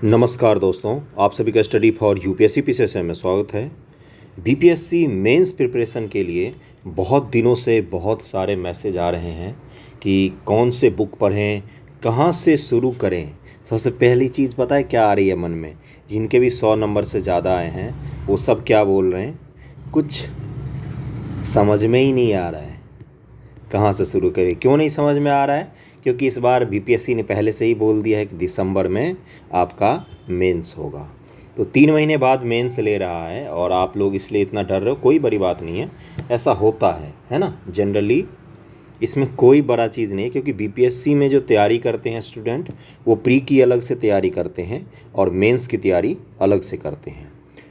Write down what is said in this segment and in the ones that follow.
नमस्कार दोस्तों, आप सभी का स्टडी फॉर यूपीएससी पीसीएस में स्वागत है। बीपीएससी मेंस प्रिपरेशन के लिए बहुत दिनों से बहुत सारे मैसेज आ रहे हैं कि कौन से बुक पढ़ें, कहाँ से शुरू करें। सबसे पहली चीज़ पता है क्या आ रही है मन में? जिनके भी 100 नंबर से ज़्यादा आए हैं वो सब क्या बोल रहे हैं, कुछ समझ में ही नहीं आ रहा है कहाँ से शुरू करें। क्यों नहीं समझ में आ रहा है? क्योंकि इस बार बीपीएससी ने पहले से ही बोल दिया है कि दिसंबर में आपका मेंस होगा। तो 3 महीने बाद मेंस ले रहा है और आप लोग इसलिए इतना डर रहे हो। कोई बड़ी बात नहीं है, ऐसा होता है ना। जनरली इसमें कोई बड़ा चीज़ नहीं है, क्योंकि बीपीएससी में जो तैयारी करते हैं स्टूडेंट, वो प्री की अलग से तैयारी करते हैं और मेंस की तैयारी अलग से करते हैं।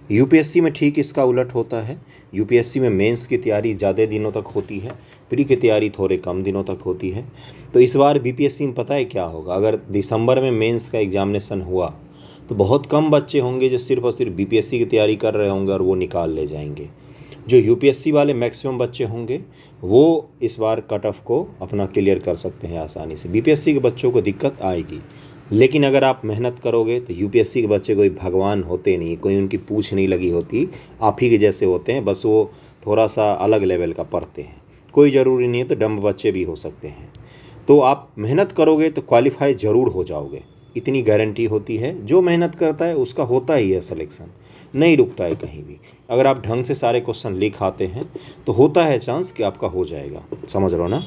यूपीएससी में ठीक इसका उलट होता है। यूपीएससी में मेंस की तैयारी ज़्यादा दिनों तक होती है, प्री की तैयारी थोड़े कम दिनों तक होती है। तो इस बार बीपीएससी में पता है क्या होगा, अगर दिसंबर में मेंस का एग्जामिनेशन हुआ तो बहुत कम बच्चे होंगे जो सिर्फ और सिर्फ बीपीएससी की तैयारी कर रहे होंगे और वो निकाल ले जाएंगे। जो यूपीएससी वाले मैक्सिमम बच्चे होंगे वो इस बार कट ऑफ को अपना क्लियर कर सकते हैं आसानी से। बीपीएससी के बच्चों को दिक्कत आएगी, लेकिन अगर आप मेहनत करोगे तो यूपीएससी के बच्चे कोई भगवान होते नहीं, कोई उनकी पूछ नहीं लगी होती, आप ही के जैसे होते हैं। बस वो थोड़ा सा अलग लेवल का पढ़ते हैं। कोई ज़रूरी नहीं है तो डम्ब बच्चे भी हो सकते हैं। तो आप मेहनत करोगे तो क्वालिफाई ज़रूर हो जाओगे, इतनी गारंटी होती है। जो मेहनत करता है उसका होता ही है सिलेक्शन, नहीं रुकता है कहीं भी। अगर आप ढंग से सारे क्वेश्चन लिख आते हैं तो होता है चांस कि आपका हो जाएगा। समझ रहे हो ना।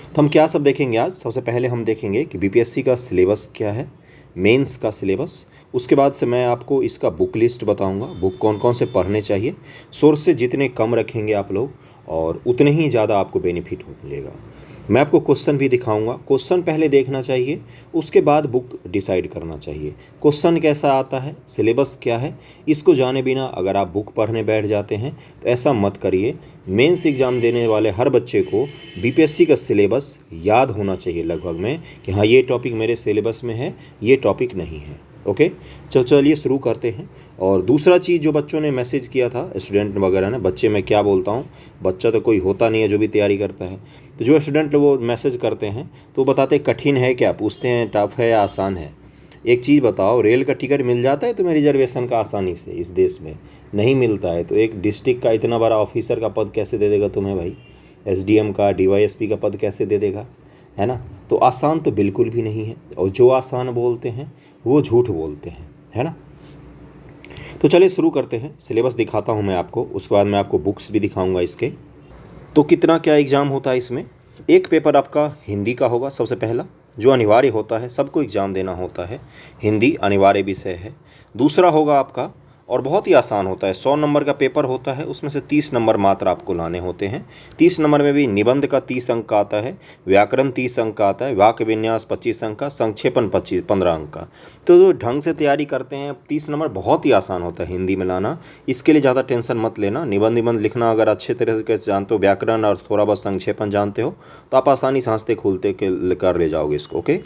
तो हम क्या सब देखेंगे आज? सबसे पहले हम देखेंगे कि बीपीएससी का सिलेबस क्या है, मेंस का सिलेबस। उसके बाद से मैं आपको इसका बुक लिस्ट बताऊंगा, बुक कौन कौन से पढ़ने चाहिए। सोर्स से जितने कम रखेंगे आप लोग और उतने ही ज़्यादा आपको बेनिफिट मिलेगा। मैं आपको क्वेश्चन भी दिखाऊंगा। क्वेश्चन पहले देखना चाहिए, उसके बाद बुक डिसाइड करना चाहिए। क्वेश्चन कैसा आता है, सिलेबस क्या है, इसको जाने बिना अगर आप बुक पढ़ने बैठ जाते हैं तो ऐसा मत करिए। मेंस एग्ज़ाम देने वाले हर बच्चे को बीपीएससी का सिलेबस याद होना चाहिए लगभग में, कि हाँ ये टॉपिक मेरे सिलेबस में है, ये टॉपिक नहीं है। ओके, चलिए शुरू करते हैं। और दूसरा चीज़ जो बच्चों ने मैसेज किया था, स्टूडेंट वगैरह ने, बच्चे मैं क्या बोलता हूँ, बच्चा तो कोई होता नहीं है जो भी तैयारी करता है। तो जो स्टूडेंट वो मैसेज करते हैं तो बताते कठिन है क्या, पूछते हैं टफ है या आसान है। एक चीज़ बताओ, रेल का टिकट मिल जाता है तुम्हें रिजर्वेशन का आसानी से? इस देश में नहीं मिलता है। तो एक डिस्ट्रिक्ट का इतना बड़ा ऑफिसर का पद कैसे दे देगा तुम्हें भाई? एसडीएम का, डीवाईएसपी का पद कैसे दे देगा, है ना। तो आसान तो बिल्कुल भी नहीं है, और जो आसान बोलते हैं वो झूठ बोलते हैं, है ना। तो चलिए शुरू करते हैं। सिलेबस दिखाता हूँ मैं आपको, उसके बाद मैं आपको बुक्स भी दिखाऊंगा इसके। तो कितना क्या एग्ज़ाम होता है इसमें? एक पेपर आपका हिंदी का होगा सबसे पहला, जो अनिवार्य होता है, सबको एग्ज़ाम देना होता है। हिंदी अनिवार्य विषय है। दूसरा होगा आपका, और बहुत ही आसान होता है, 100 नंबर का पेपर होता है, उसमें से 30 नंबर मात्र आपको लाने होते हैं। 30 नंबर में भी निबंध का 30 अंक का आता है, व्याकरण 30 अंक का आता है, वाक्य विन्यास 25 अंक का, संक्षेपण 15 अंक का। तो जो ढंग से तैयारी करते हैं 30 नंबर बहुत ही आसान होता है हिंदी में लाना। इसके लिए ज़्यादा टेंशन मत लेना। निबंध लिखना अगर अच्छे तरह से जानते हो, व्याकरण और थोड़ा बहुत संक्षेपण जानते हो, तो आप आसानी से हंसते खुलते कर ले जाओगे इसको। ओके,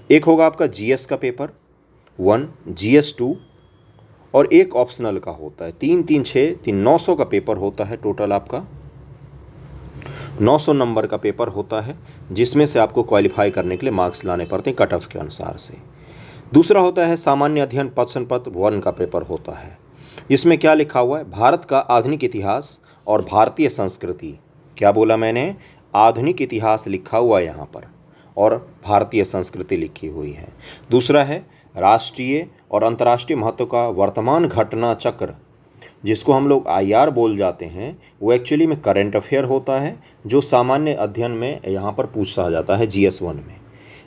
एक होगा आपका जीएस का पेपर 1, जीएस 2, और एक ऑप्शनल का होता है। 3 3 6 900 का पेपर होता है। टोटल आपका 900 नंबर का पेपर होता है, जिसमें से आपको क्वालिफाई करने के लिए मार्क्स लाने पड़ते हैं कट ऑफ के अनुसार से। दूसरा होता है सामान्य अध्ययन प्रश्न पत्र 1 का पेपर होता है, जिसमें क्या लिखा हुआ है, भारत का आधुनिक इतिहास और भारतीय संस्कृति। क्या बोला मैंने? आधुनिक इतिहास लिखा हुआ है यहाँ पर, और भारतीय संस्कृति लिखी हुई है। दूसरा है राष्ट्रीय और अंतर्राष्ट्रीय महत्व का वर्तमान घटना चक्र, जिसको हम लोग आईआर बोल जाते हैं। वो एक्चुअली में करंट अफेयर होता है, जो सामान्य अध्ययन में यहाँ पर पूछा जाता है जीएस 1 में,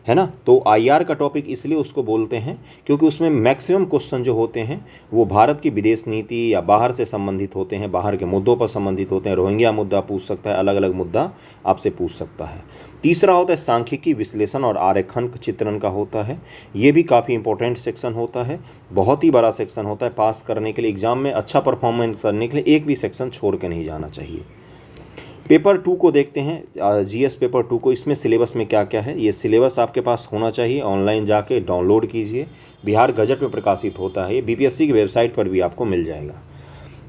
है ना। तो आईआर का टॉपिक इसलिए उसको बोलते हैं क्योंकि उसमें मैक्सिमम क्वेश्चन जो होते हैं वो भारत की विदेश नीति या बाहर से संबंधित होते हैं, बाहर के मुद्दों पर संबंधित होते हैं। रोहिंग्या मुद्दा पूछ सकता है, अलग अलग मुद्दा आपसे पूछ सकता है। तीसरा होता है सांख्यिकी विश्लेषण और आरेखन चित्रण का होता है। ये भी काफ़ी इंपॉर्टेंट सेक्शन होता है, बहुत ही बड़ा सेक्शन होता है। पास करने के लिए, एग्जाम में अच्छा परफॉर्मेंस करने के लिए एक भी सेक्शन छोड़ के नहीं जाना चाहिए। पेपर 2 को देखते हैं, जीएस पेपर 2 को। इसमें सिलेबस में क्या क्या है, ये सिलेबस आपके पास होना चाहिए। ऑनलाइन जाके डाउनलोड कीजिए, बिहार गजट में प्रकाशित होता है, ये बीपीएससी की वेबसाइट पर भी आपको मिल जाएगा।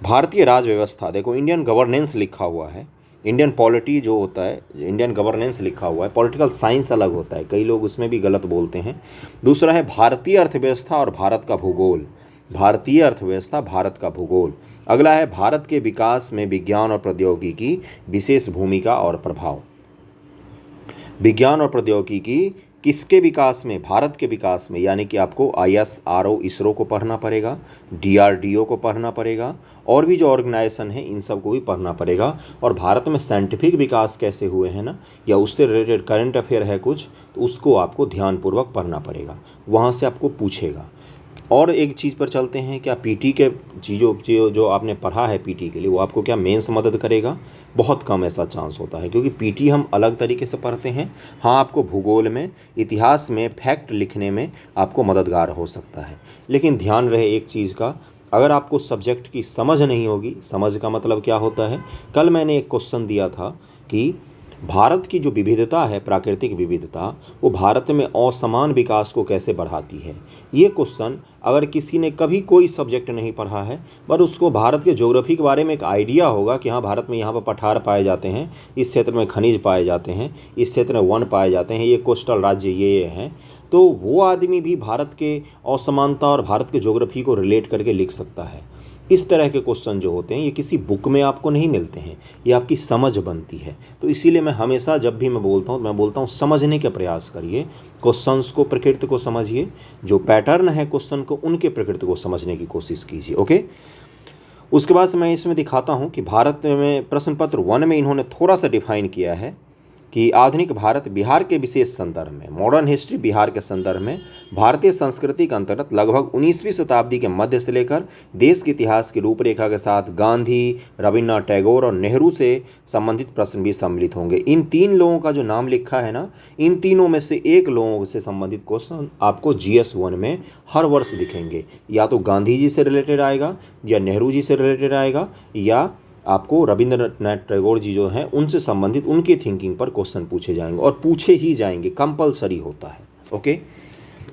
भारतीय राज व्यवस्था, देखो इंडियन गवर्नेंस लिखा हुआ है, इंडियन पॉलिटी जो होता है, इंडियन गवर्नेंस लिखा हुआ है, पॉलिटिकल साइंस अलग होता है, कई लोग उसमें भी गलत बोलते हैं। दूसरा है भारतीय अर्थव्यवस्था और भारत का भूगोल, भारतीय अर्थव्यवस्था भारत का भूगोल। अगला है भारत के विकास में विज्ञान और प्रौद्योगिकी विशेष भूमिका और प्रभाव। विज्ञान और प्रौद्योगिकी किसके विकास में? भारत के विकास में, यानी कि आपको ISRO इसरो को पढ़ना पड़ेगा, DRDO को पढ़ना पड़ेगा, और भी जो ऑर्गेनाइजेशन है इन सब को भी पढ़ना पड़ेगा। और भारत में साइंटिफिक विकास कैसे हुए हैं ना, या उससे रिलेटेड करंट अफेयर है कुछ, तो उसको आपको ध्यानपूर्वक पढ़ना पड़ेगा, वहाँ से आपको पूछेगा। और एक चीज़ पर चलते हैं, क्या पीटी के चीज़ों जो आपने पढ़ा है पीटी के लिए, वो आपको क्या मेंस मदद करेगा? बहुत कम ऐसा चांस होता है, क्योंकि पीटी हम अलग तरीके से पढ़ते हैं। हाँ, आपको भूगोल में, इतिहास में फैक्ट लिखने में आपको मददगार हो सकता है। लेकिन ध्यान रहे एक चीज़ का, अगर आपको सब्जेक्ट की समझ नहीं होगी, समझ का मतलब क्या होता है, कल मैंने एक क्वेश्चन दिया था कि भारत की जो विविधता है, प्राकृतिक विविधता, वो भारत में असमान विकास को कैसे बढ़ाती है। ये क्वेश्चन अगर किसी ने कभी कोई सब्जेक्ट नहीं पढ़ा है, पर उसको भारत के ज्योग्राफी के बारे में एक आइडिया होगा कि हाँ, भारत में यहाँ पर पठार पाए जाते हैं, इस क्षेत्र में खनिज पाए जाते हैं, इस क्षेत्र में वन पाए जाते हैं, ये कोस्टल राज्य ये हैं, तो वो आदमी भी भारत के असमानता और भारत के ज्योग्राफी को रिलेट करके लिख सकता है। इस तरह के क्वेश्चन जो होते हैं, ये किसी बुक में आपको नहीं मिलते हैं, ये आपकी समझ बनती है। तो इसीलिए मैं हमेशा जब भी मैं बोलता हूँ समझने का प्रयास करिए, क्वेश्चंस को, प्रकृति को समझिए, जो पैटर्न है क्वेश्चन को, उनके प्रकृति को समझने की कोशिश कीजिए। ओके, उसके बाद से मैं इसमें दिखाता हूँ कि भारत में प्रश्न पत्र 1 में इन्होंने थोड़ा सा डिफाइन किया है कि आधुनिक भारत बिहार के विशेष संदर्भ में, मॉडर्न हिस्ट्री बिहार के संदर्भ में, भारतीय संस्कृति के अंतर्गत लगभग 19वीं शताब्दी के मध्य से लेकर देश के इतिहास की रूपरेखा के साथ गांधी, रविन्द्रनाथ टैगोर और नेहरू से संबंधित प्रश्न भी सम्मिलित होंगे। इन 3 लोगों का जो नाम लिखा है ना, इन तीनों में से एक लोगों से संबंधित क्वेश्चन आपको GS1 में हर वर्ष दिखेंगे। या तो गांधी जी से रिलेटेड आएगा, या नेहरू जी से रिलेटेड आएगा, या आपको रविंद्रनाथ टैगोर जी जो हैं उनसे संबंधित उनकी थिंकिंग पर क्वेश्चन पूछे जाएंगे, और पूछे ही जाएंगे, कंपलसरी होता है। ओके,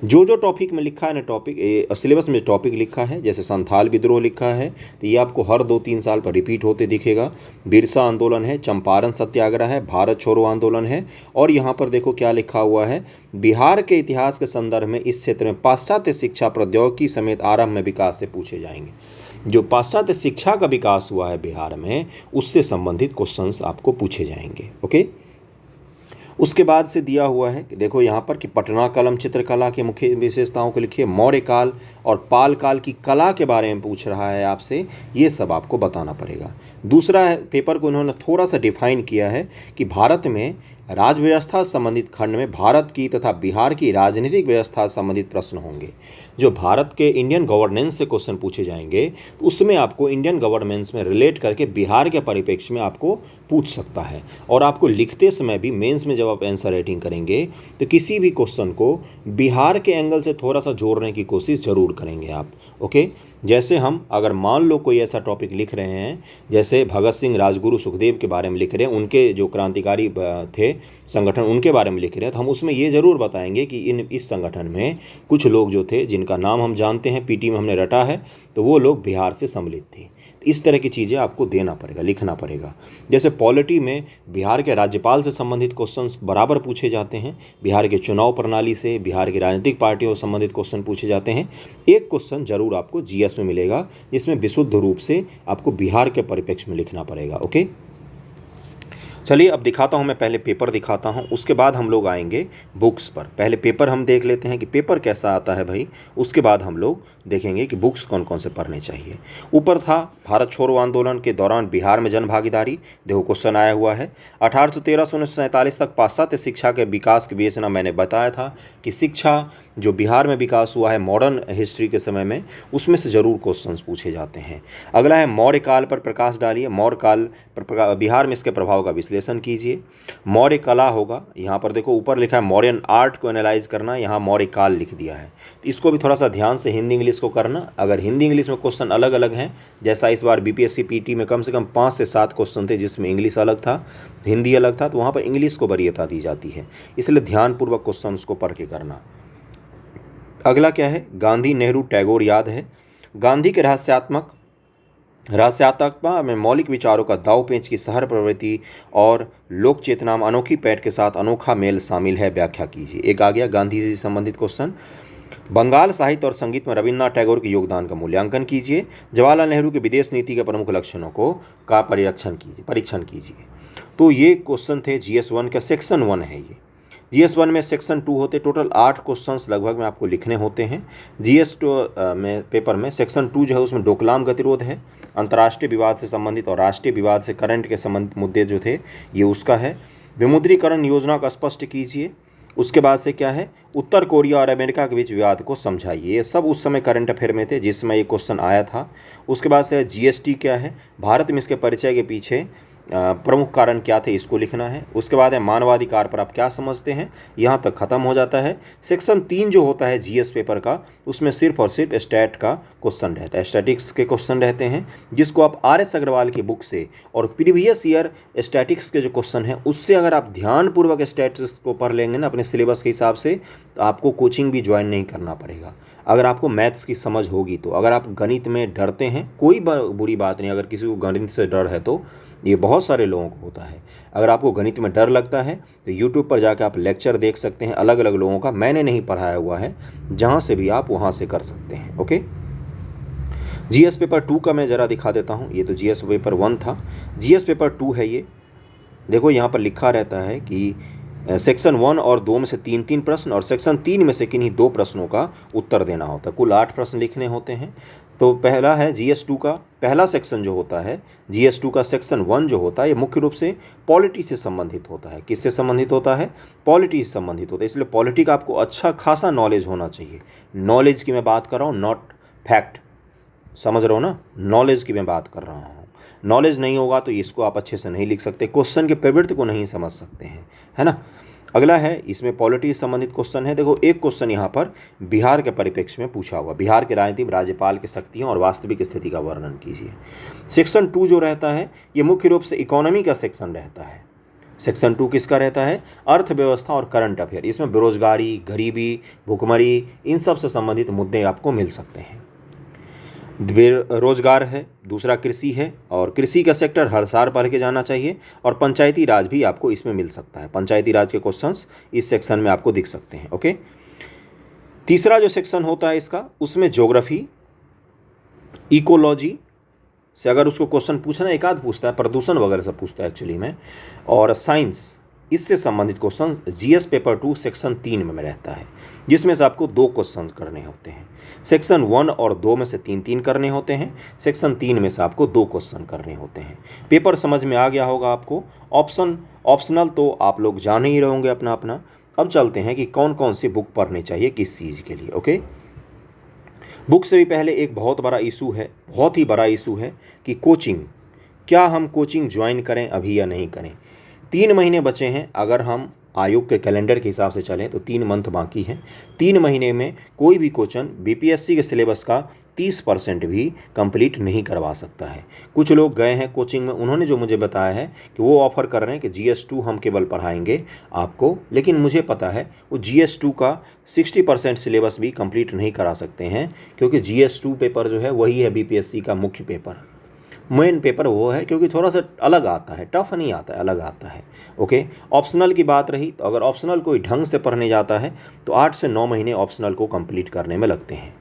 जो टॉपिक में लिखा है ना, टॉपिक सिलेबस में टॉपिक लिखा है, जैसे संथाल विद्रोह लिखा है, तो ये आपको हर 2-3 साल पर रिपीट होते दिखेगा। बिरसा आंदोलन है, चंपारण सत्याग्रह है, भारत छोड़ो आंदोलन है, और यहाँ पर देखो क्या लिखा हुआ है, बिहार के इतिहास के संदर्भ में इस क्षेत्र में पाश्चात्य शिक्षा प्रौद्योगिकी समेत आरंभ में विकास से पूछे जाएंगे। जो पाश्चात्य शिक्षा का विकास हुआ है बिहार में, उससे संबंधित क्वेश्चंस आपको पूछे जाएंगे। ओके, उसके बाद से दिया हुआ है कि देखो यहाँ पर कि पटना कलम चित्रकला के मुख्य विशेषताओं को लिखिए, मौर्य काल और पाल काल की कला के बारे में पूछ रहा है आपसे, ये सब आपको बताना पड़ेगा। दूसरा है, पेपर को इन्होंने थोड़ा सा डिफाइन किया है कि भारत में राज्य व्यवस्था संबंधित खंड में भारत की तथा बिहार की राजनीतिक व्यवस्था संबंधित प्रश्न होंगे। जो भारत के इंडियन गवर्नेंस से क्वेश्चन पूछे जाएंगे, उसमें आपको इंडियन गवर्नेंस में रिलेट करके बिहार के परिप्रेक्ष्य में आपको पूछ सकता है। और आपको लिखते समय भी, मेंस में जब आप आंसर राइटिंग करेंगे, तो किसी भी क्वेश्चन को बिहार के एंगल से थोड़ा सा जोड़ने की कोशिश जरूर करेंगे आप। ओके, जैसे हम अगर मान लो कोई ऐसा टॉपिक लिख रहे हैं, जैसे भगत सिंह, राजगुरु, सुखदेव के बारे में लिख रहे हैं, उनके जो क्रांतिकारी थे संगठन, उनके बारे में लिख रहे हैं, तो हम उसमें ये ज़रूर बताएंगे कि इस संगठन में कुछ लोग जो थे, जिनका नाम हम जानते हैं, पीटी में हमने रटा है, तो वो लोग बिहार से सम्मिलित थे। इस तरह की चीज़ें आपको देना पड़ेगा, लिखना पड़ेगा। जैसे पॉलिटी में बिहार के राज्यपाल से संबंधित क्वेश्चंस बराबर पूछे जाते हैं, बिहार के चुनाव प्रणाली से, बिहार की राजनीतिक पार्टियों से संबंधित क्वेश्चन पूछे जाते हैं। एक क्वेश्चन जरूर आपको GS में मिलेगा, जिसमें विशुद्ध रूप से आपको बिहार के परिप्रेक्ष्य में लिखना पड़ेगा। ओके, चलिए अब दिखाता हूँ, मैं पहले पेपर दिखाता हूँ, उसके बाद हम लोग आएंगे बुक्स पर। पहले पेपर हम देख लेते हैं कि पेपर कैसा आता है भाई, उसके बाद हम लोग देखेंगे कि बुक्स कौन कौन से पढ़ने चाहिए। ऊपर था भारत छोड़ो आंदोलन के दौरान बिहार में जन भागीदारी, देखो क्वेश्चन आया हुआ है। 1813 से 1947 तक पाश्चात्य शिक्षा के विकास की विवेचना, मैंने बताया था कि शिक्षा जो बिहार में विकास हुआ है मॉडर्न हिस्ट्री के समय में, उसमें से ज़रूर क्वेश्चंस पूछे जाते हैं। अगला है मौर्य काल पर प्रकाश डालिए, मौर्य काल पर बिहार में इसके प्रभाव का विश्लेषण कीजिए। मौर्य कला होगा, यहाँ पर देखो ऊपर लिखा है मौर्यन आर्ट को एनालाइज करना, यहाँ मौर्य काल लिख दिया है, तो इसको भी थोड़ा सा ध्यान से हिंदी इंग्लिश को करना। अगर हिंदी इंग्लिश में क्वेश्चन अलग अलग हैं, जैसा इस बार BPSC PT में कम से कम 5 से 7 क्वेश्चन थे जिसमें इंग्लिश अलग था, हिंदी अलग था, तो वहाँ पर इंग्लिश को वरीयता दी जाती है, इसलिए ध्यानपूर्वक क्वेश्चन को पढ़ के करना। अगला क्या है, गांधी, नेहरू, टैगोर याद है। गांधी के रहस्यात्मक रहस्यात्मकता में मौलिक विचारों का दाव पेंच की सहर प्रवृत्ति और लोक चेतना में अनोखी पैठ के साथ अनोखा मेल शामिल है, व्याख्या कीजिए। एक आ गया गांधी जी से संबंधित क्वेश्चन। बंगाल साहित्य और संगीत में रविन्द्रनाथ टैगोर के योगदान का मूल्यांकन कीजिए। जवाहरलाल नेहरू के विदेश नीति के प्रमुख लक्षणों को का परीक्षण कीजिए। तो ये क्वेश्चन थे GS1 का, सेक्शन 1 है ये। GS1 में सेक्शन 2 होते, टोटल 8 क्वेश्चंस लगभग में आपको लिखने होते हैं। GS2 में पेपर में सेक्शन 2 जो है उसमें डोकलाम गतिरोध है, अंतर्राष्ट्रीय विवाद से संबंधित और राष्ट्रीय विवाद से करंट के संबंधित मुद्दे जो थे ये उसका है। विमुद्रीकरण योजना का स्पष्ट कीजिए। उसके बाद से क्या है, उत्तर कोरिया और अमेरिका के बीच विवाद को समझाइए। ये सब उस समय करंट अफेयर में थे जिस समय ये क्वेश्चन आया था। उसके बाद से GST क्या है, भारत में इसके परिचय के पीछे प्रमुख कारण क्या थे, इसको लिखना है। उसके बाद है मानवाधिकार पर आप क्या समझते हैं, यहाँ तक खत्म हो जाता है। सेक्शन 3 जो होता है GS पेपर का, उसमें सिर्फ और सिर्फ स्टैट का क्वेश्चन रहता है, स्टैटिक्स के क्वेश्चन रहते हैं, जिसको आप RS अग्रवाल की बुक से और प्रीवियस ईयर स्टैटिक्स के जो क्वेश्चन हैं उससे अगर आप ध्यानपूर्वक स्टैटिक्स को पढ़ लेंगे ना अपने सिलेबस के हिसाब से, तो आपको कोचिंग भी ज्वाइन नहीं करना पड़ेगा। अगर आपको मैथ्स की समझ होगी तो। अगर आप गणित में डरते हैं, कोई बुरी बात नहीं, अगर किसी को गणित से डर है तो ये बहुत सारे लोगों को होता है। अगर आपको गणित में डर लगता है तो यूट्यूब पर जाकर आप लेक्चर देख सकते हैं अलग अलग लोगों का, मैंने नहीं पढ़ाया हुआ है, जहाँ से भी आप वहाँ से कर सकते हैं। ओके, GS पेपर 2 का मैं ज़रा दिखा देता हूँ। ये तो GS पेपर 1 था, GS पेपर 2 है ये। देखो यहाँ पर लिखा रहता है कि सेक्शन 1 और 2 में से 3-3 प्रश्न और सेक्शन 3 में से किन्हीं 2 प्रश्नों का उत्तर देना होता है। कुल 8 प्रश्न लिखने होते हैं। तो पहला है GS2 का पहला सेक्शन जो होता है, GS2 का सेक्शन 1 जो होता है ये मुख्य रूप से पॉलिटी से संबंधित होता है। किससे संबंधित होता है, पॉलिटी से संबंधित होता है। इसलिए पॉलिटी का आपको अच्छा खासा नॉलेज होना चाहिए। नॉलेज की मैं बात कर रहा हूँ, नॉट फैक्ट, समझ रहे हो ना, नॉलेज की मैं बात कर रहा हूँ। नॉलेज नहीं होगा तो इसको आप अच्छे से नहीं लिख सकते, क्वेश्चन के प्रवृत्ति को नहीं समझ सकते हैं, है ना। अगला है, इसमें पॉलिटी से संबंधित क्वेश्चन है। देखो एक क्वेश्चन यहाँ पर बिहार के परिप्रेक्ष्य में पूछा हुआ, बिहार के राजनीति में राज्यपाल की शक्तियों और वास्तविक स्थिति का वर्णन कीजिए। सेक्शन 2 जो रहता है ये मुख्य रूप से इकोनॉमी का सेक्शन रहता है। सेक्शन 2 किसका रहता है, अर्थव्यवस्था और करंट अफेयर। इसमें बेरोजगारी, गरीबी, भुखमरी, इन सब से संबंधित मुद्दे आपको मिल सकते हैं। बेरोजगार है, दूसरा कृषि है, और कृषि का सेक्टर हर साल पढ़ के जाना चाहिए, और पंचायती राज भी आपको इसमें मिल सकता है। पंचायती राज के क्वेश्चंस इस सेक्शन में आपको दिख सकते हैं। ओके, तीसरा जो सेक्शन होता है इसका, उसमें ज्योग्राफी, इकोलॉजी से अगर उसको क्वेश्चन पूछना, एक आध पूछता है, प्रदूषण वगैरह सब पूछता है एक्चुअली में, और साइंस, इससे संबंधित क्वेश्चन GS पेपर 2 सेक्शन 3 में रहता है, जिसमें से आपको 2 क्वेश्चन करने होते हैं। सेक्शन 1 और 2 में से 3-3 करने होते हैं, सेक्शन 3 में से आपको 2 क्वेश्चन करने होते हैं। पेपर समझ में आ गया होगा आपको। ऑप्शनल तो आप लोग जान ही रहोगे अपना अपना। अब चलते हैं कि कौन कौन सी बुक पढ़नी चाहिए किस चीज़ के लिए। ओके, बुक से भी पहले एक बहुत बड़ा इशू है, बहुत ही बड़ा इशू है कि कोचिंग, क्या हम कोचिंग ज्वाइन करें अभी या नहीं करें। 3 महीने बचे हैं, अगर हम आयोग के कैलेंडर के हिसाब से चलें तो 3 मंथ बाकी हैं। 3 महीने में कोई भी कोचन BPSC के सिलेबस का 30% भी कंप्लीट नहीं करवा सकता है। कुछ लोग गए हैं कोचिंग में, उन्होंने जो मुझे बताया है कि वो ऑफ़र कर रहे हैं कि GS2 हम केवल पढ़ाएंगे आपको, लेकिन मुझे पता है वो GS2 का 60% सिलेबस भी कंप्लीट नहीं करा सकते हैं, क्योंकि GS2 पेपर जो है वही है BPSC का मुख्य पेपर, मेन पेपर वो है, क्योंकि थोड़ा सा अलग आता है, टफ नहीं आता है, अलग आता है। ओके, ऑप्शनल की बात रही तो अगर ऑप्शनल कोई ढंग से पढ़ने जाता है तो 8 से 9 महीने ऑप्शनल को कंप्लीट करने में लगते हैं।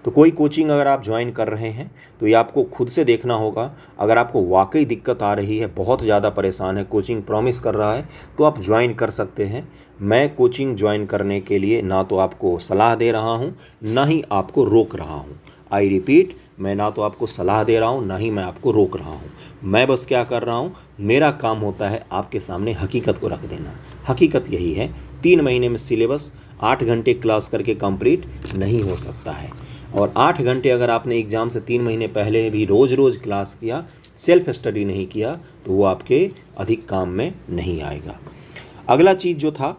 तो कोई कोचिंग अगर आप ज्वाइन कर रहे हैं तो ये आपको खुद से देखना होगा। अगर आपको वाकई दिक्कत आ रही है, बहुत ज़्यादा परेशान है, कोचिंग प्रॉमिस कर रहा है, तो आप ज्वाइन कर सकते हैं। मैं कोचिंग ज्वाइन करने के लिए ना तो आपको सलाह दे रहा हूँ, ना ही आपको रोक रहा हूँ। आई रिपीट, मैं ना तो आपको सलाह दे रहा हूँ, ना ही मैं आपको रोक रहा हूँ। मैं बस क्या कर रहा हूँ, मेरा काम होता है आपके सामने हकीकत को रख देना। हकीकत यही है, 3 महीने में सिलेबस 8 घंटे क्लास करके कंप्लीट नहीं हो सकता है। और 8 घंटे अगर आपने एग्ज़ाम से 3 महीने पहले भी रोज़ रोज़ क्लास किया, सेल्फ स्टडी नहीं किया, तो वो आपके अधिक काम में नहीं आएगा। अगला चीज़ जो था,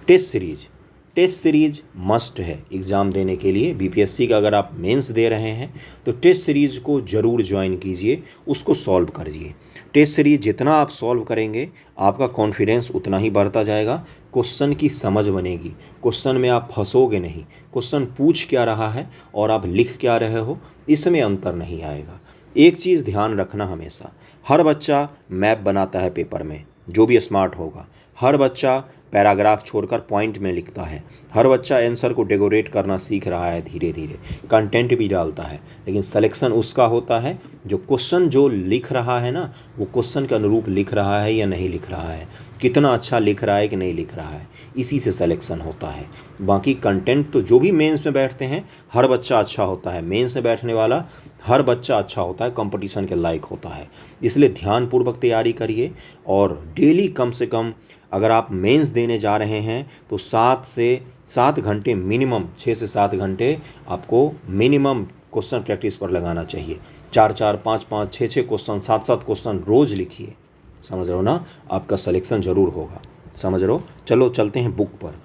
test series. Test series must है एग्ज़ाम देने के लिए। BPSC का अगर आप मेंस दे रहे हैं तो टेस्ट सीरीज़ को ज़रूर ज्वाइन कीजिए, उसको सॉल्व करिए। टेस्ट सीरीज़ जितना आप सॉल्व करेंगे आपका कॉन्फिडेंस उतना ही बढ़ता जाएगा, क्वेश्चन की समझ बनेगी, क्वेश्चन में आप फंसोगे नहीं, क्वेश्चन पूछ क्या रहा है और आप लिख क्या रहे हो इसमें अंतर नहीं आएगा। एक चीज़ ध्यान रखना हमेशा, हर बच्चा मैप बनाता है पेपर में, जो भी स्मार्ट होगा। हर बच्चा पैराग्राफ छोड़कर पॉइंट में लिखता है। हर बच्चा आंसर को डेकोरेट करना सीख रहा है धीरे धीरे, कंटेंट भी डालता है। लेकिन सिलेक्शन उसका होता है जो क्वेश्चन जो लिख रहा है ना, वो क्वेश्चन के अनुरूप लिख रहा है या नहीं लिख रहा है, कितना अच्छा लिख रहा है कि नहीं लिख रहा है, इसी से सिलेक्शन होता है। बाकी कंटेंट तो जो भी मेंस में बैठते हैं हर बच्चा अच्छा होता है, मेंस में बैठने वाला हर बच्चा अच्छा होता है, कंपटीशन के लायक होता है। इसलिए ध्यानपूर्वक तैयारी करिए और डेली कम से कम अगर आप मेंस देने जा रहे हैं तो 7 से 7 घंटे मिनिमम, 6 से 7 घंटे आपको मिनिमम क्वेश्चन प्रैक्टिस पर लगाना चाहिए। 4-4, 5-5, 6-6 क्वेश्चन, 7-7 क्वेश्चन रोज़ लिखिए। समझ रहे हो ना, आपका सिलेक्शन ज़रूर होगा। समझ रहे हो। चलो चलते हैं बुक पर।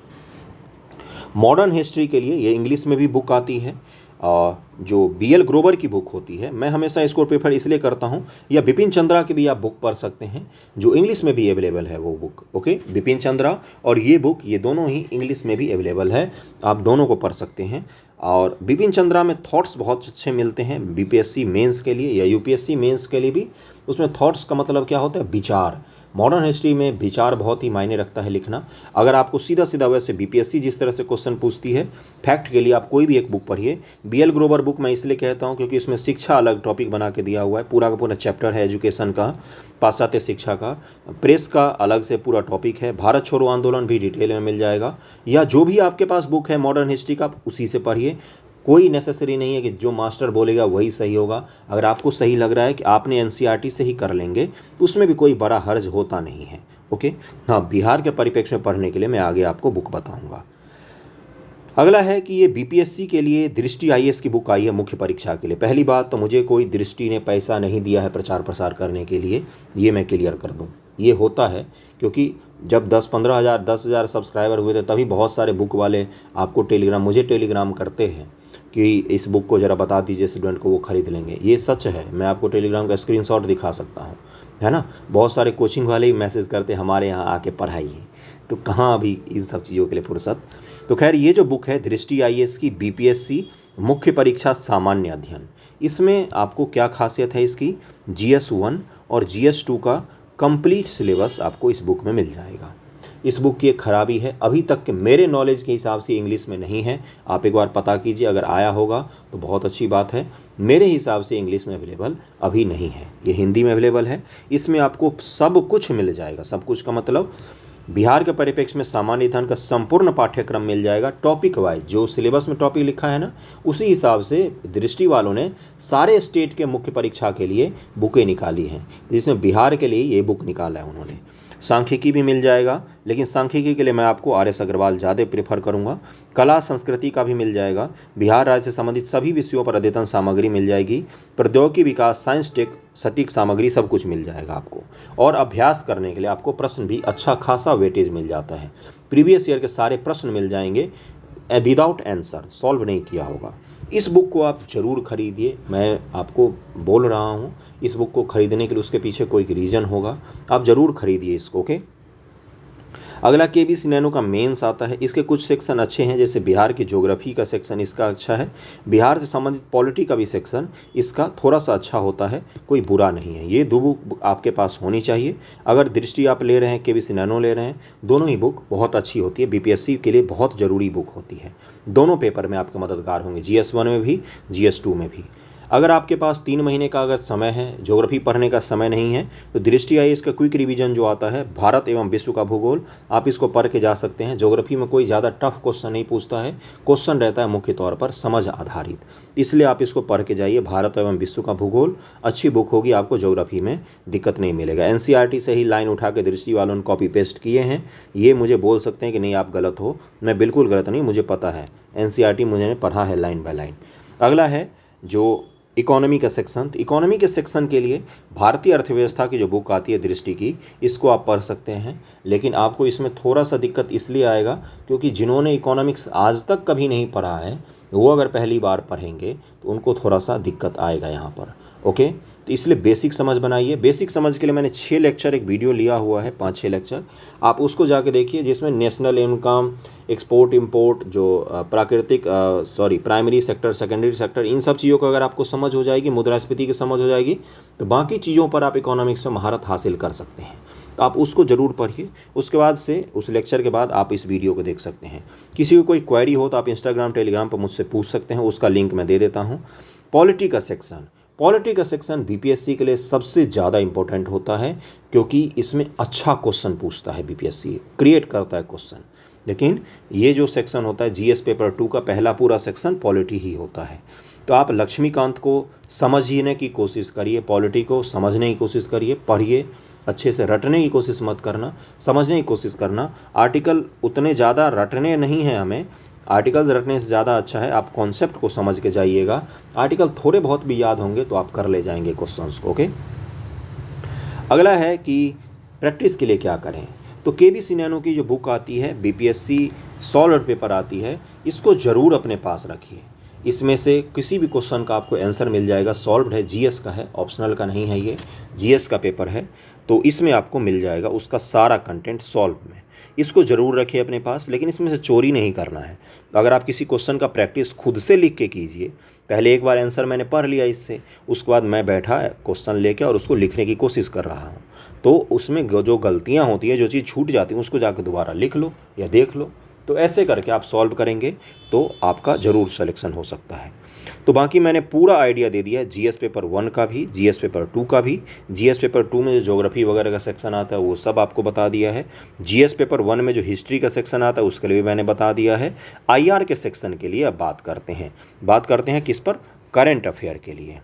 मॉडर्न हिस्ट्री के लिए ये इंग्लिश में भी बुक आती है, जो BL ग्रोवर की बुक होती है। मैं हमेशा इसको प्रेफर इसलिए करता हूँ, या बिपिन चंद्रा की भी आप बुक पढ़ सकते हैं, जो इंग्लिश में भी अवेलेबल है वो बुक। ओके, बिपिन चंद्रा और ये बुक, ये दोनों ही इंग्लिश में भी अवेलेबल है, आप दोनों को पढ़ सकते हैं। और बिपिन चंद्रा में थॉट्स बहुत अच्छे मिलते हैं BPSC मेंस के लिए या UPSC मेंस के लिए भी। उसमें थॉट्स का मतलब क्या होता है, विचार। मॉडर्न हिस्ट्री में विचार बहुत ही मायने रखता है लिखना। अगर आपको सीधा सीधा वैसे BPSC जिस तरह से क्वेश्चन पूछती है, फैक्ट के लिए आप कोई भी एक बुक पढ़िए। BL ग्रोवर बुक मैं इसलिए कहता हूँ क्योंकि इसमें शिक्षा अलग टॉपिक बना के दिया हुआ है, पूरा का पूरा चैप्टर है एजुकेशन का, पाश्चात्य शिक्षा का। प्रेस का अलग से पूरा टॉपिक है, भारत छोड़ो आंदोलन भी डिटेल में मिल जाएगा। या जो भी आपके पास बुक है मॉडर्न हिस्ट्री का, उसी से पढ़िए। कोई नेसेसरी नहीं है कि जो मास्टर बोलेगा वही सही होगा। अगर आपको सही लग रहा है कि आपने NCERT से ही कर लेंगे तो उसमें भी कोई बड़ा हर्ज होता नहीं है। ओके, हाँ, बिहार के परिप्रेक्ष्य में पढ़ने के लिए मैं आगे आपको बुक बताऊंगा। अगला है कि ये BPSC के लिए दृष्टि IAS की बुक आई है मुख्य परीक्षा के लिए। पहली बात तो मुझे कोई दृष्टि ने पैसा नहीं दिया है प्रचार प्रसार करने के लिए, ये मैं क्लियर कर दूँ। ये होता है क्योंकि जब 10-15 हज़ार 10,000 सब्सक्राइबर हुए थे तभी बहुत सारे बुक वाले आपको मुझे टेलीग्राम करते हैं कि इस बुक को ज़रा बता दीजिए स्टूडेंट को, वो ख़रीद लेंगे। ये सच है, मैं आपको टेलीग्राम का स्क्रीनशॉट दिखा सकता हूँ, है ना। बहुत सारे कोचिंग वाले ही मैसेज करते हमारे यहाँ आके पढ़ाइए, तो कहाँ अभी इन सब चीज़ों के लिए फुर्सत। तो खैर, ये जो बुक है दृष्टि IAS की BPSC मुख्य परीक्षा सामान्य अध्ययन, इसमें आपको क्या खासियत है इसकी, GS1 और GS2 का कंप्लीट सिलेबस आपको इस बुक में मिल जाएगा। इस बुक की एक खराबी है, अभी तक के मेरे नॉलेज के हिसाब से इंग्लिश में नहीं है। आप एक बार पता कीजिए, अगर आया होगा तो बहुत अच्छी बात है। मेरे हिसाब से इंग्लिश में अवेलेबल अभी नहीं है, ये हिंदी में अवेलेबल है। इसमें आपको सब कुछ मिल जाएगा। सब कुछ का मतलब बिहार के परिप्रेक्ष्य में सामान्य अध्ययन का संपूर्ण पाठ्यक्रम मिल जाएगा, टॉपिक वाइज। जो सिलेबस में टॉपिक लिखा है ना, उसी हिसाब से दृष्टि वालों ने सारे स्टेट के मुख्य परीक्षा के लिए बुकें निकाली हैं, जिसमें बिहार के लिए ये बुक निकाला है उन्होंने। सांख्यिकी भी मिल जाएगा, लेकिन सांख्यिकी के लिए मैं आपको RS अग्रवाल ज़्यादा प्रेफर करूंगा। कला संस्कृति का भी मिल जाएगा, बिहार राज्य से संबंधित सभी विषयों पर अद्यतन सामग्री मिल जाएगी। प्रौद्योगिकी विकास, साइंस टेक, सटीक सामग्री सब कुछ मिल जाएगा आपको। और अभ्यास करने के लिए आपको प्रश्न भी अच्छा खासा वेटेज मिल जाता है। प्रीवियस ईयर के सारे प्रश्न मिल जाएंगे, विदाउट आंसर, सॉल्व नहीं किया होगा। इस बुक को आप ज़रूर खरीदिए, मैं आपको बोल रहा हूँ। इस बुक को खरीदने के लिए उसके पीछे कोई रीज़न होगा, आप ज़रूर खरीदिए इसको। ओके, अगला KBC नैनो का मेंस आता है। इसके कुछ सेक्शन अच्छे हैं, जैसे बिहार की ज्योग्राफी का सेक्शन इसका अच्छा है। बिहार से संबंधित पॉलिटी का भी सेक्शन इसका थोड़ा सा अच्छा होता है, कोई बुरा नहीं है। ये दो बुक आपके पास होनी चाहिए। अगर दृष्टि आप ले रहे हैं, KBC नैनो ले रहे हैं, दोनों ही बुक बहुत अच्छी होती है, BPSC के लिए बहुत ज़रूरी बुक होती है। दोनों पेपर में आपके मददगार होंगे, GS1 में भी GS2 में भी। अगर आपके पास 3 महीने का अगर समय है, ज्योग्राफी पढ़ने का समय नहीं है, तो दृष्टि IAS का क्विक रिवीजन जो आता है, भारत एवं विश्व का भूगोल, आप इसको पढ़ के जा सकते हैं। ज्योग्राफी में कोई ज़्यादा टफ क्वेश्चन नहीं पूछता है, क्वेश्चन रहता है मुख्य तौर पर समझ आधारित, इसलिए आप इसको पढ़ के जाइए। भारत एवं विश्व का भूगोल अच्छी बुक होगी, आपको ज्योग्राफी में दिक्कत नहीं मिलेगा। NCERT से ही लाइन उठा के दृष्टि वालों ने कॉपी पेस्ट किए हैं। ये मुझे बोल सकते हैं कि नहीं आप गलत हो, मैं बिल्कुल गलत नहीं, मुझे पता है, NCERT मुझे पढ़ा है लाइन बाय लाइन। अगला है जो इकोनॉमी का सेक्शन। तो इकोनॉमी के सेक्शन के लिए भारतीय अर्थव्यवस्था की जो बुक आती है दृष्टि की, इसको आप पढ़ सकते हैं। लेकिन आपको इसमें थोड़ा सा दिक्कत इसलिए आएगा क्योंकि जिन्होंने इकोनॉमिक्स आज तक कभी नहीं पढ़ा है, वो अगर पहली बार पढ़ेंगे तो उनको थोड़ा सा दिक्कत आएगा यहाँ पर। ओके, तो इसलिए बेसिक समझ बनाइए। बेसिक समझ के लिए मैंने 6 लेक्चर, एक वीडियो लिया हुआ है, 5-6 लेक्चर, आप उसको जाके देखिए, जिसमें नेशनल इनकम, एक्सपोर्ट इंपोर्ट, जो प्राइमरी सेक्टर, सेकेंडरी सेक्टर, इन सब चीज़ों को अगर आपको समझ हो जाएगी, मुद्रास्फीति की समझ हो जाएगी, तो बाकी चीज़ों पर आप इकोनॉमिक्स में महारत हासिल कर सकते हैं। तो आप उसको ज़रूर पढ़िए। उसके बाद से, उस लेक्चर के बाद आप इस वीडियो को देख सकते हैं। किसी को कोई क्वेरी हो तो आप इंस्टाग्राम, टेलीग्राम पर मुझसे पूछ सकते हैं, उसका लिंक मैं दे देता हूँ। पॉलिटी का सेक्शन बीपीएससी के लिए सबसे ज़्यादा इंपॉर्टेंट होता है, क्योंकि इसमें अच्छा क्वेश्चन पूछता है, बीपीएससी क्रिएट करता है क्वेश्चन। लेकिन ये जो सेक्शन होता है जीएस पेपर 2 का पहला पूरा सेक्शन पॉलिटी ही होता है। तो आप लक्ष्मीकांत को समझने की कोशिश करिए, पॉलिटी को समझने की कोशिश करिए, पढ़िए, अच्छे से रटने की कोशिश मत करना, समझने की कोशिश करना। आर्टिकल उतने ज़्यादा रटने नहीं हैं हमें, आर्टिकल्स रटने से ज़्यादा अच्छा है आप कॉन्सेप्ट को समझ के जाइएगा। आर्टिकल थोड़े बहुत भी याद होंगे तो आप कर ले जाएंगे क्वेश्चंस को। ओके, अगला है कि प्रैक्टिस के लिए क्या करें। तो केबीसी नैनो की जो बुक आती है, बीपीएससी सॉल्व्ड पेपर आती है, इसको ज़रूर अपने पास रखिए। इसमें से किसी भी क्वेश्चन का आपको आंसर मिल जाएगा। सॉल्व्ड है, जीएस का है, ऑप्शनल का नहीं है, ये जीएस का पेपर है, तो इसमें आपको मिल जाएगा उसका सारा कंटेंट सॉल्व में। इसको ज़रूर रखिए अपने पास, लेकिन इसमें से चोरी नहीं करना है। अगर आप किसी क्वेश्चन का प्रैक्टिस खुद से लिख के कीजिए, पहले एक बार आंसर मैंने पढ़ लिया इससे, उसके बाद मैं बैठा क्वेश्चन लेके और उसको लिखने की कोशिश कर रहा हूँ, तो उसमें जो गलतियाँ होती हैं, जो चीज़ छूट जाती है, उसको जाकर दोबारा लिख लो या देख लो। तो ऐसे करके आप सॉल्व करेंगे तो आपका ज़रूर सिलेक्शन हो सकता है। तो बाकी मैंने पूरा आइडिया दे दिया है, जीएस पेपर 1 का भी, जीएस पेपर 2 का भी। जीएस पेपर 2 में जो ज्योग्राफी वगैरह का सेक्शन आता है वो सब आपको बता दिया है। जीएस पेपर 1 में जो हिस्ट्री का सेक्शन आता है उसके लिए भी मैंने बता दिया है। आईआर के सेक्शन के लिए अब बात करते हैं किस पर, करंट अफेयर के लिए।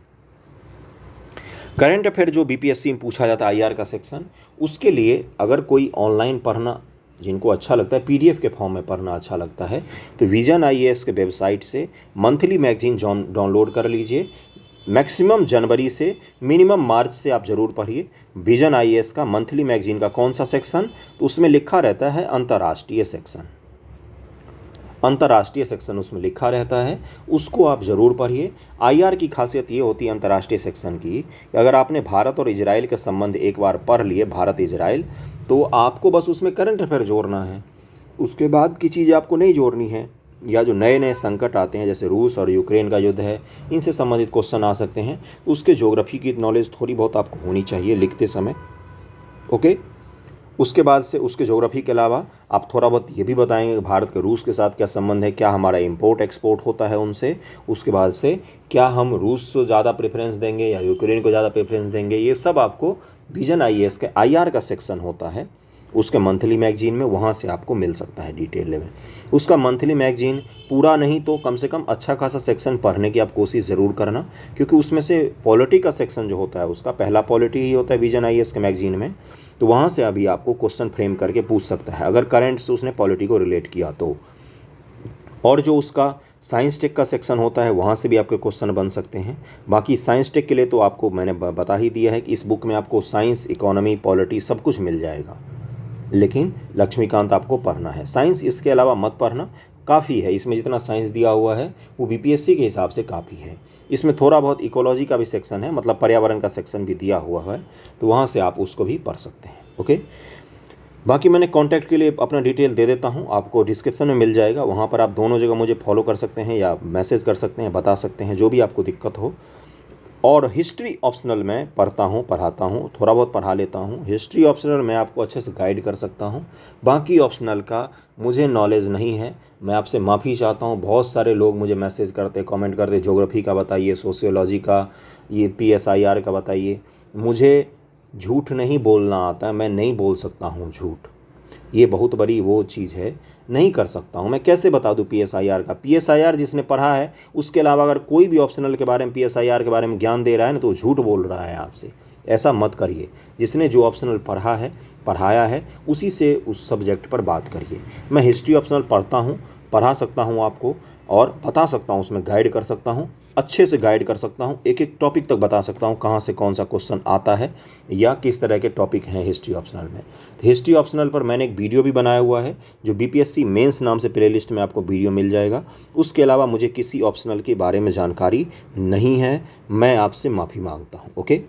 करंट अफेयर जो बीपीएससी में पूछा जाता है, आईआर का सेक्शन, उसके लिए अगर कोई ऑनलाइन पढ़ना जिनको अच्छा लगता है, पीडीएफ के फॉर्म में पढ़ना अच्छा लगता है, तो विजन आईएएस के वेबसाइट से मंथली मैगजीन डाउनलोड कर लीजिए। मैक्सिमम जनवरी से मिनिमम मार्च से आप ज़रूर पढ़िए विजन आईएएस का मंथली मैगजीन का कौन सा सेक्शन, तो उसमें लिखा रहता है अंतर्राष्ट्रीय सेक्शन, अंतर्राष्ट्रीय सेक्शन उसमें लिखा रहता है, उसको आप ज़रूर पढ़िए। आईआर की खासियत ये होती है अंतर्राष्ट्रीय सेक्शन की, कि अगर आपने भारत और इजराइल के संबंध एक बार पढ़ लिए, भारत इजराइल, तो आपको बस उसमें करंट अफेयर जोड़ना है, उसके बाद की चीज़ें आपको नहीं जोड़नी है। या जो नए नए संकट आते हैं, जैसे रूस और यूक्रेन का युद्ध है, इनसे संबंधित क्वेश्चन आ सकते हैं, उसके ज्योग्राफी की नॉलेज थोड़ी बहुत आपको होनी चाहिए लिखते समय। ओके, उसके बाद से उसके ज्योग्राफी के अलावा आप थोड़ा बहुत ये भी बताएंगे कि भारत के रूस के साथ क्या संबंध है, क्या हमारा इंपोर्ट एक्सपोर्ट होता है उनसे, उसके बाद से क्या हम रूस को ज़्यादा प्रेफरेंस देंगे या यूक्रेन को ज़्यादा प्रेफरेंस देंगे, ये सब आपको विजन आईएएस के आईआर का सेक्शन होता है उसके मंथली मैगजीन में, वहाँ से आपको मिल सकता है डिटेल में। उसका मंथली मैगजीन पूरा नहीं तो कम से कम अच्छा खासा सेक्शन पढ़ने की आप कोशिश ज़रूर करना, क्योंकि उसमें से पॉलिटी का सेक्शन जो होता है उसका पहला पॉलिटी ही होता है विजन आईएएस के मैगजीन में, तो वहाँ से अभी आपको क्वेश्चन फ्रेम करके पूछ सकता है अगर करंट से उसने पॉलिटी को रिलेट किया तो। और जो उसका साइंस टेक का सेक्शन होता है वहाँ से भी आपके क्वेश्चन बन सकते हैं। बाकी साइंस टेक के लिए तो आपको मैंने बता ही दिया है कि इस बुक में आपको साइंस, इकोनॉमी, पॉलिटी सब कुछ मिल जाएगा, लेकिन लक्ष्मीकांत आपको पढ़ना है। साइंस इसके अलावा मत पढ़ना, काफ़ी है इसमें, जितना साइंस दिया हुआ है वो बीपीएससी के हिसाब से काफ़ी है। इसमें थोड़ा बहुत इकोलॉजी का भी सेक्शन है, मतलब पर्यावरण का सेक्शन भी दिया हुआ है, तो वहाँ से आप उसको भी पढ़ सकते हैं। ओके, बाकी मैंने कांटेक्ट के लिए अपना डिटेल दे देता हूँ, आपको डिस्क्रिप्शन में मिल जाएगा, वहाँ पर आप दोनों जगह मुझे फॉलो कर सकते हैं या मैसेज कर सकते हैं, बता सकते हैं जो भी आपको दिक्कत हो। और हिस्ट्री ऑप्शनल मैं पढ़ता हूँ, पढ़ाता हूँ, थोड़ा बहुत पढ़ा लेता हूँ। हिस्ट्री ऑप्शनल मैं आपको अच्छे से गाइड कर सकता हूँ, बाकी ऑप्शनल का मुझे नॉलेज नहीं है, मैं आपसे माफ़ी चाहता हूँ। बहुत सारे लोग मुझे मैसेज करते, कमेंट करते, ज्योग्राफी का बताइए, सोशियोलॉजी का, ये पीएसआईआर का बताइए। मुझे झूठ नहीं बोलना आता, मैं नहीं बोल सकता हूँ झूठ, ये बहुत बड़ी वो चीज़ है, नहीं कर सकता हूँ। मैं कैसे बता दूँ पीएसआईआर का? पीएसआईआर जिसने पढ़ा है उसके अलावा अगर कोई भी ऑप्शनल के बारे में, पीएसआईआर के बारे में ज्ञान दे रहा है ना, तो वो झूठ बोल रहा है आपसे। ऐसा मत करिए, जिसने जो ऑप्शनल पढ़ा है, पढ़ाया है, उसी से उस सब्जेक्ट पर बात करिए। मैं हिस्ट्री ऑप्शनल पढ़ता हूँ, पढ़ा सकता हूँ आपको, और बता सकता हूँ, उसमें गाइड कर सकता हूँ, अच्छे से गाइड कर सकता हूँ, एक एक टॉपिक तक बता सकता हूँ कहाँ से कौन सा क्वेश्चन आता है या किस तरह के टॉपिक हैं हिस्ट्री ऑप्शनल में। तो हिस्ट्री ऑप्शनल पर मैंने एक वीडियो भी बनाया हुआ है जो बीपीएससी मेंस नाम से प्लेलिस्ट में आपको वीडियो मिल जाएगा। उसके अलावा मुझे किसी ऑप्शनल के बारे में जानकारी नहीं है, मैं आपसे माफ़ी मांगता हूँ। ओके,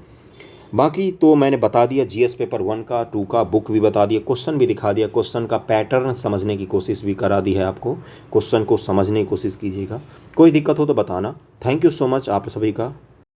बाकी तो मैंने बता दिया, जीएस पेपर 1 का 2 का बुक भी बता दिया, क्वेश्चन भी दिखा दिया, क्वेश्चन का पैटर्न समझने की कोशिश भी करा दी है आपको। क्वेश्चन को समझने की कोशिश कीजिएगा, कोई दिक्कत हो तो बताना। थैंक यू सो मच आप सभी का।